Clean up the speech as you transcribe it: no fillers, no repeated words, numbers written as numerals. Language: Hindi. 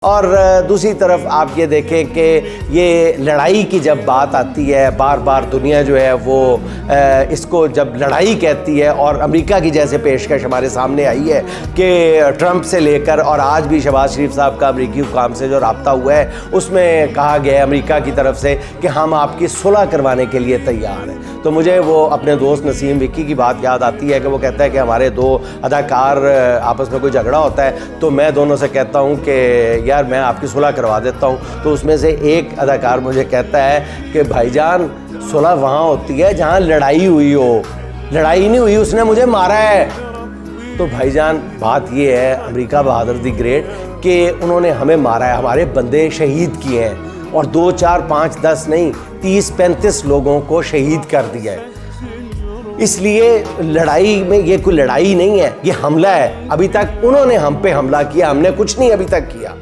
और दूसरी तरफ आप ये देखें कि ये लड़ाई की जब बात आती है, बार बार दुनिया जो है वो इसको जब लड़ाई कहती है, और अमेरिका की जैसे पेशकश हमारे सामने आई है कि ट्रंप से लेकर और आज भी शहबाज शरीफ साहब का अमेरिकी हुकाम से जो रब्ता हुआ है उसमें कहा गया है अमेरिका की तरफ से कि हम आपकी सुलह करवाने के लिए तैयार हैं। तो मुझे वो अपने दोस्त नसीम विक्की की बात याद आती है कि वो कहता है कि हमारे दो अदाकार आपस में कोई झगड़ा होता है तो मैं दोनों से कहता हूँ कि यार मैं आपकी सुलह करवा देता हूँ। तो उसमें से एक अदाकार मुझे कहता है कि भाईजान सुलह वहाँ होती है जहाँ लड़ाई हुई हो, लड़ाई नहीं हुई, उसने मुझे मारा है। तो भाईजान बात ये है अमेरिका बहादुर दी ग्रेट कि उन्होंने हमें मारा है, हमारे बंदे शहीद किए हैं, और 2, 4, 5, 10 नहीं 30-35 लोगों को शहीद कर दिया है। इसलिए लड़ाई में ये कोई लड़ाई नहीं है, ये हमला है। अभी तक उन्होंने हम पे हमला किया, हमने कुछ नहीं अभी तक किया।